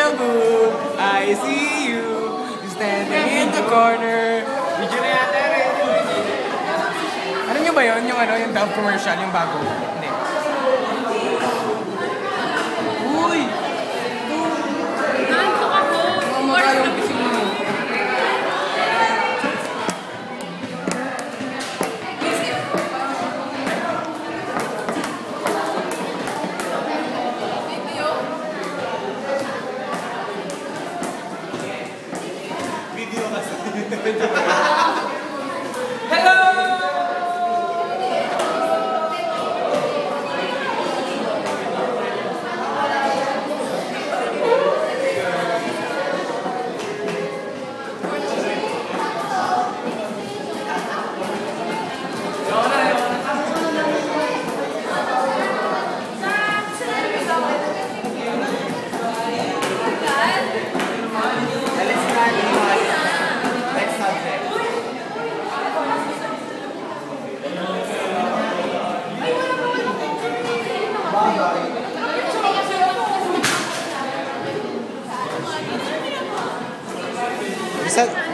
peekaboo, I see you standing in the corner. Video na yata rin. Ano nyo ba yun? Yung Dove commercial, yung bago? Hindi. Uy! Nantok ako. Mamaka yung gising mo. Hello!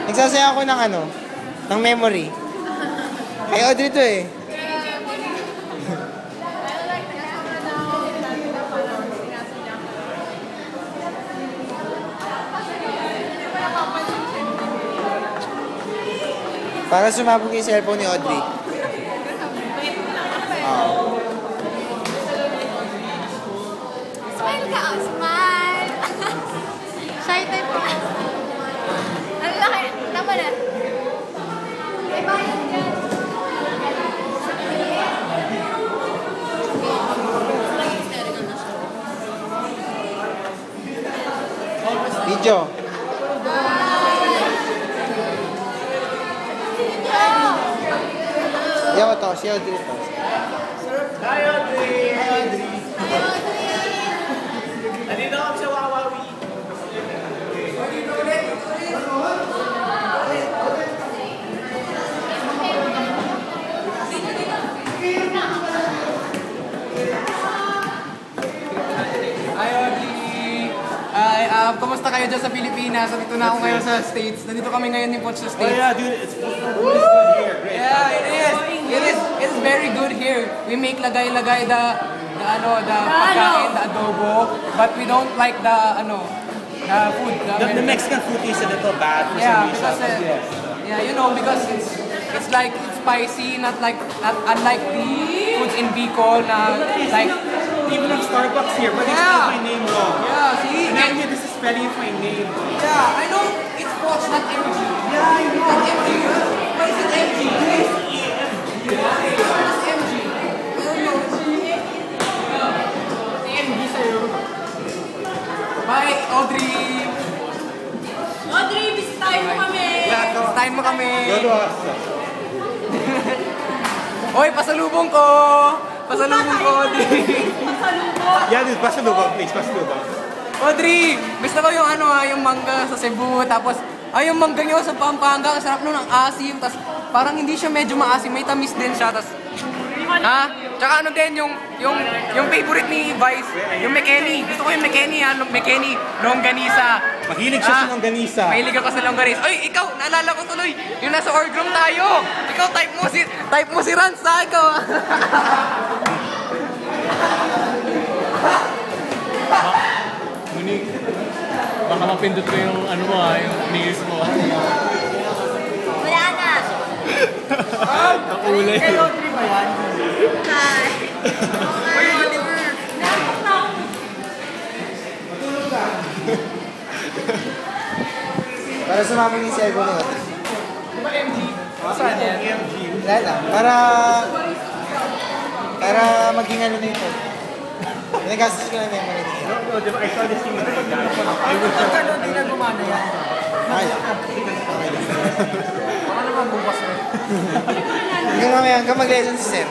Nagsasaya ako ng memory. Kay Audrey to eh. Para sumabog yung cellphone ni Audrey. Smile ka, oh. Smile. Shy type ka. Ang laki. Tama na. May bayad dyan. Video. Yan ko to, si Audrey to. Hi, Audrey! Hi, Audrey! Nandito kami sa Wawawi. Hi, Audrey! Kumusta kayo dyan sa Pilipinas? Nandito na ako ngayon sa States. Nandito kami ngayon ni Poch sa States. Oh yeah, dude, it's good here. Great. Yeah, it is. It's very good here. We make lagay-lagay the pagkain, the adobo, but we don't like the food. The Mexican food is a little bad for Yeah, some because reason. because it's like it's spicy, not unlike the foods in Bicol, like Even on Starbucks here, but they spell my name wrong. yeah, see, Now here, this is spelling of my name. yeah, I know it's Poch, not MG. Yeah, I know. Not MG. Why is it MG? It's MG. It's MG. I don't know. It's MG sa'yo. Bye, Audrey. Audrey, bisitahin mo kami. Time mo kami. Go to us. Oy, pasalubong ko. Pasalubong ko, Audrey. Yeah, dude, pasalubong, please, pasalubong. Audrey, gusto ko yung yung mangga sa Cebu, tapos yung mangga nyo sa Pampanga, ang sarap nun ng asim, tapos parang hindi siya medyo maasim, may tamis din siya, tapos tsaka din yung favorite ni Vice, yung McKenny. Gusto ko yung McKenny, longganisa. Mahilig siya sa longganisa. Mahilig ako sa longganisa. Oy, ikaw, naalala ko tuloy, yung nasa org room tayo. Ikaw, type mo si Rans, ikaw. Baka mapindot ko yung yung nails mo. Wala na. Nakulay. Kay Audrey ba yan? Hi. Oy, Oliver. Nantok na ako. Matulog ka. Para sumabog yung cellphone ni Audrey. Di ba MG? Saan yan? MG. Wala lang. Para maging dito. Pinagastos ko na memory niya. No, diba, I saw this thing with my dad. Hindi na gumana yan. Okay lang. Baka naman bukas na. Hanggang mamaya, hanggang mag-lesson si Sir.